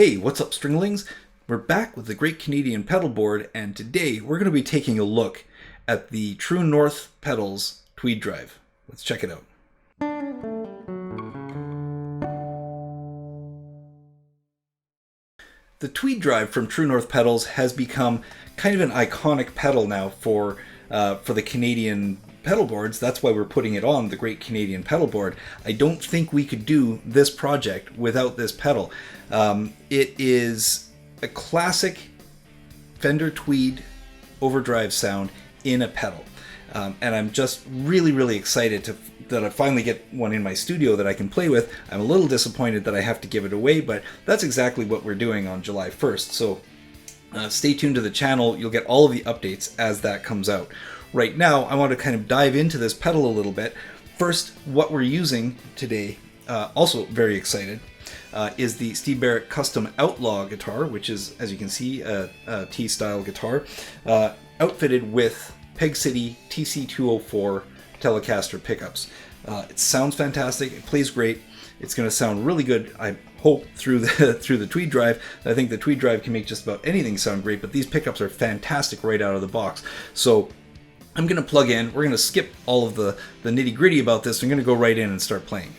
Hey, what's up, Stringlings? We're back with the Great Canadian Pedalboard, and today we're going to be taking a look at the True North Pedals Tweed drive. Let's check it out. The Tweed drive from True North Pedals has become kind of an iconic pedal now for the Canadian pedalboards. That's why we're putting it on the Great Canadian Pedalboard. I don't think we could do this project without this pedal. It is a classic Fender Tweed overdrive sound in a pedal. And I'm just really excited that I finally get one in my studio that I can play with. I'm a little disappointed that I have to give it away, but that's exactly what we're doing on July 1st. So stay tuned to the channel. You'll get all of the updates as that comes out. Right now, I want to kind of dive into this pedal a little bit. First, what we're using today, also very excited, is the Steve Barrett Custom Outlaw guitar, which is, as you can see, a T-style guitar, outfitted with Peg City TC204 Telecaster pickups. It sounds fantastic. It plays great. It's going to sound really good, I hope, through the Tweed drive. I think the Tweed drive can make just about anything sound great, but these pickups are fantastic right out of the box. So I'm going to plug in. We're going to skip all of the nitty-gritty about this. I'm going to go right in and start playing.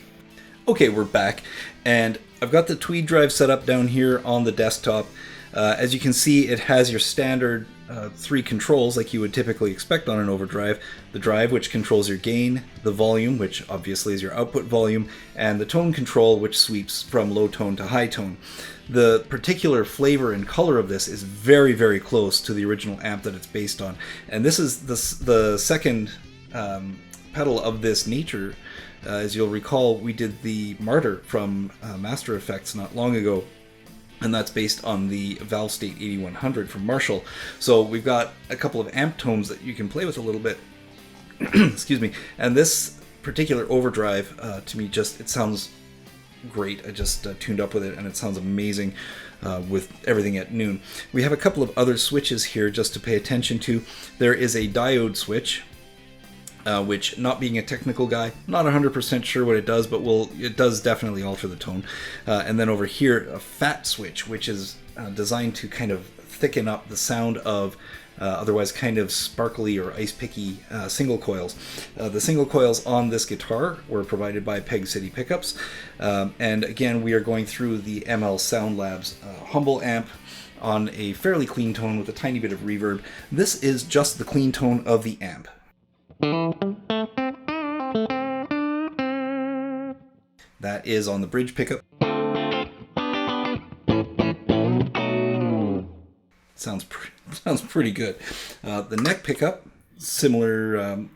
Okay, we're back, and I've got the Tweed drive set up down here on the desktop. As you can see, it has your standard 3 controls like you would typically expect on an overdrive. The drive, which controls your gain, the volume, which obviously is your output volume, and the tone control, which sweeps from low tone to high tone. The particular flavor and color of this is very close to the original amp that it's based on. And this is the second pedal of this nature. As you'll recall, we did the Martyr from Master Effects not long ago, and that's based on the Valve State 8100 from Marshall. So we've got a couple of amp tones that you can play with a little bit. Excuse me. And this particular overdrive, to me, it sounds great. I just tuned up with it, and it sounds amazing with everything at noon. We have a couple of other switches here just to pay attention to. There is a diode switch, which, not being a technical guy, not 100% sure what it does, but it does definitely alter the tone. And then over here, a fat switch, which is designed to kind of thicken up the sound of otherwise kind of sparkly or ice-picky single coils. The single coils on this guitar were provided by Peg City pickups. And again, we are going through the ML Sound Labs humble amp on a fairly clean tone with a tiny bit of reverb. This is just the clean tone of the amp. That is on the bridge pickup. Sounds pretty good. The neck pickup, similar.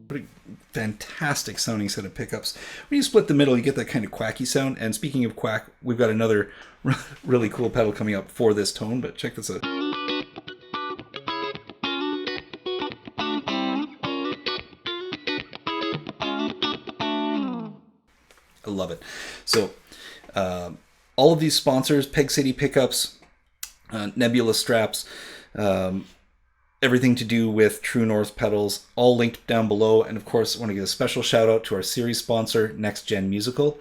Pretty fantastic sounding set of pickups. When you split the middle, you get that kind of quacky sound. And speaking of quack, we've got another really cool pedal coming up for this tone. But check this out. I love it. So all of these sponsors, Peg City pickups, Nebula straps, everything to do with True North pedals, all linked down below. And of course, I want to give a special shout out to our series sponsor, Next Gen Musical,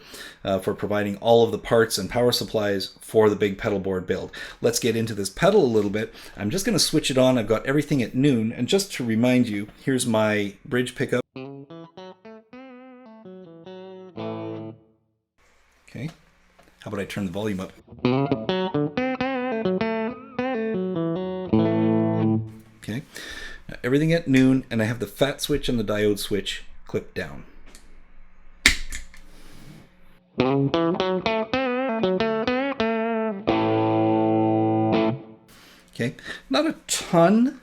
for providing all of the parts and power supplies for the big pedalboard build. Let's get into this pedal a little bit. I'm just going to switch it on. I've got everything at noon. And just to remind you, here's my bridge pickup. Okay, how about I turn the volume up? Okay, now everything at noon, and I have the fat switch and the diode switch clipped down. Okay, not a ton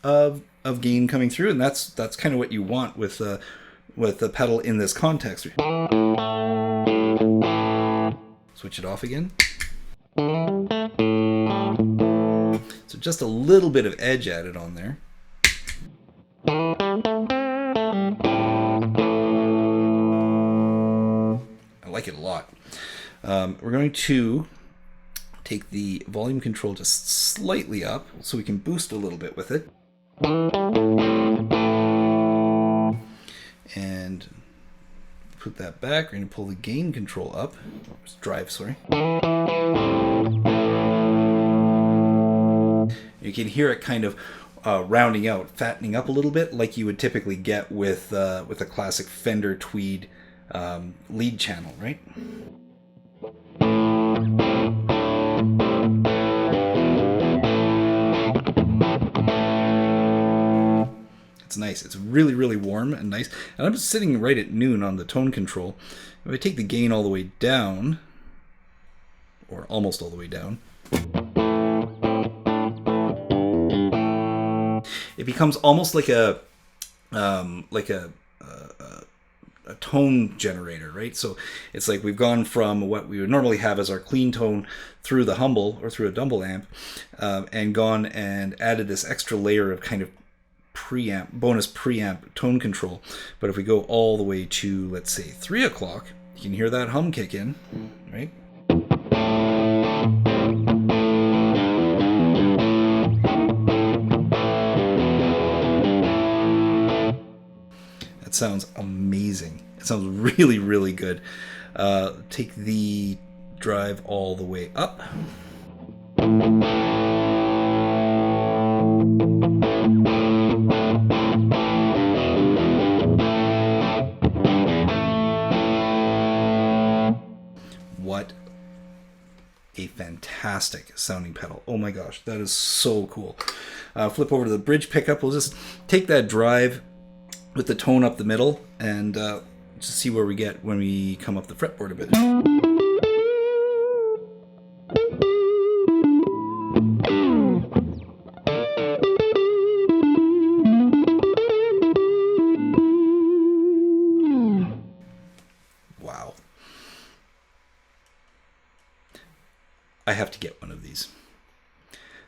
of gain coming through, and that's kind of what you want with the pedal in this context. Switch it off again. So just a little bit of edge added on there. I like it a lot. We're going to take the volume control just slightly up so we can boost a little bit with it. put that back. We're going to pull the gain control up. Drive, sorry. You can hear it kind of rounding out, fattening up a little bit, like you would typically get with a classic Fender Tweed lead channel, right? It's nice. It's really, really warm and nice. And I'm just sitting right at noon on the tone control. If I take the gain all the way down, or almost all the way down, it becomes almost like a tone generator, right? So it's like we've gone from what we would normally have as our clean tone through the humble or through a dumble amp, and gone and added this extra layer of kind of preamp, bonus preamp tone control. But if we go all the way to, let's say, 3 o'clock, you can hear that hum kick in, right? That sounds amazing. It sounds really, really good. Take the drive all the way up. What a fantastic sounding pedal. Oh my gosh, that is so cool. Flip over to the bridge pickup. We'll just take that drive with the tone up the middle and just see where we get when we come up the fretboard a bit. Wow. I have to get one of these.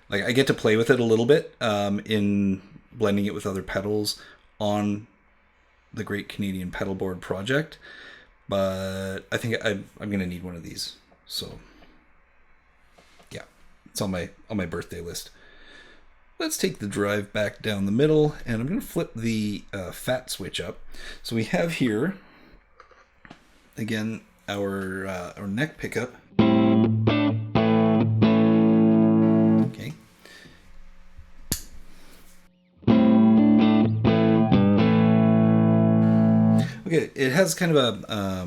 Like, I get to play with it a little bit in blending it with other pedals on the Great Canadian Pedalboard project, but I think I'm going to need one of these. So yeah, it's on my birthday list. Let's take the drive back down the middle, and I'm going to flip the fat switch up. So we have here again our neck pickup. Okay, it has kind of a, I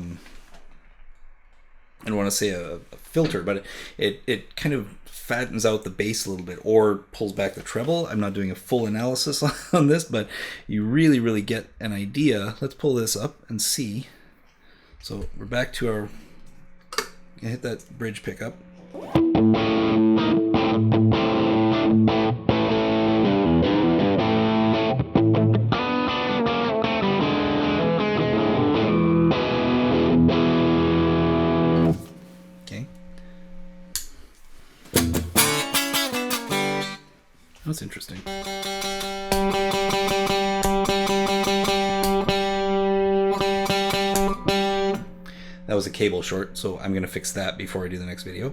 don't want to say a filter, but it kind of fattens out the bass a little bit or pulls back the treble. I'm not doing a full analysis on this, but you really, really get an idea. Let's pull this up and see. So we're back to our, hit that bridge pickup. That's interesting. That was a cable short, so I'm going to fix that before I do the next video.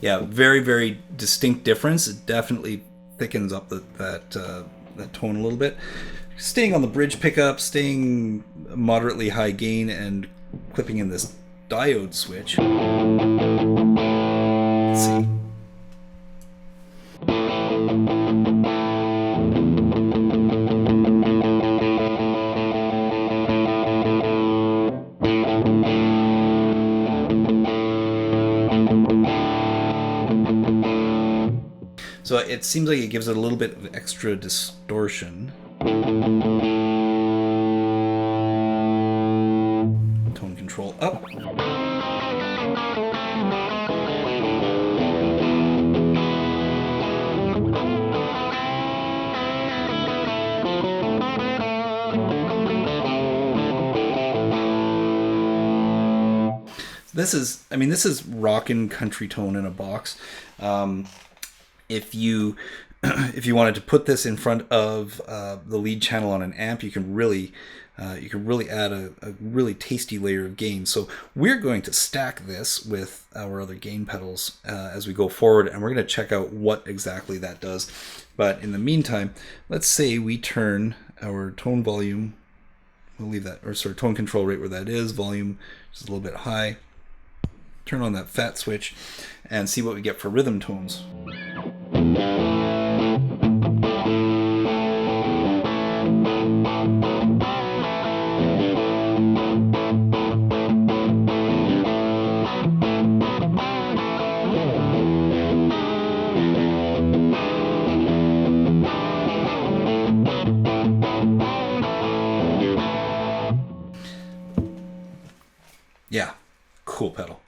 Yeah, very, very distinct difference. It definitely thickens up that tone a little bit. Staying on the bridge pickup, staying moderately high gain, and clipping in this diode switch. Let's see. So it seems like it gives it a little bit of extra distortion. Tone control up. This is rockin' country tone in a box. If you wanted to put this in front of the lead channel on an amp, you can really you can really add a really tasty layer of gain. So we're going to stack this with our other gain pedals as we go forward, and we're going to check out what exactly that does. But in the meantime, let's say we turn our tone volume, we'll leave that, or sort of tone control rate where that is, volume just a little bit high, turn on that fat switch, and see what we get for rhythm tones. Yeah, cool pedal.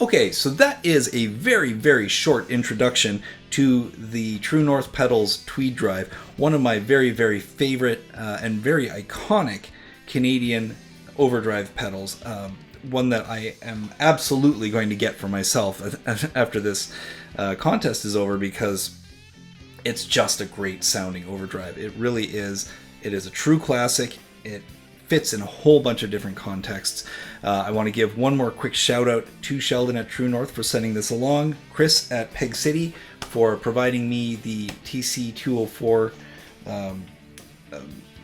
Okay, so that is a very, very short introduction to the True North Pedals Tweed Drive, one of my very, very favorite and very iconic Canadian overdrive pedals. One that I am absolutely going to get for myself after this contest is over, because it's just a great sounding overdrive. It really is. It is a true classic. It fits in a whole bunch of different contexts. I want to give one more quick shout out to Sheldon at True North for sending this along, Chris at Peg City for providing me the TC204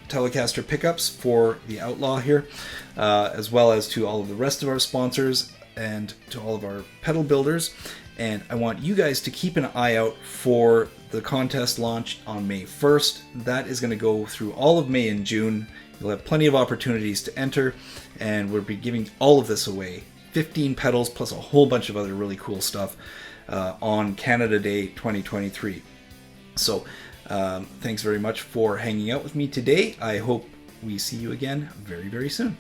Telecaster pickups for the Outlaw here, as well as to all of the rest of our sponsors and to all of our pedal builders. And I want you guys to keep an eye out for the contest launch on May 1st. That is going to go through all of May and June. You'll have plenty of opportunities to enter, and we'll be giving all of this away, 15 pedals plus a whole bunch of other really cool stuff on Canada Day 2023. So thanks very much for hanging out with me today. I hope we see you again very, very soon.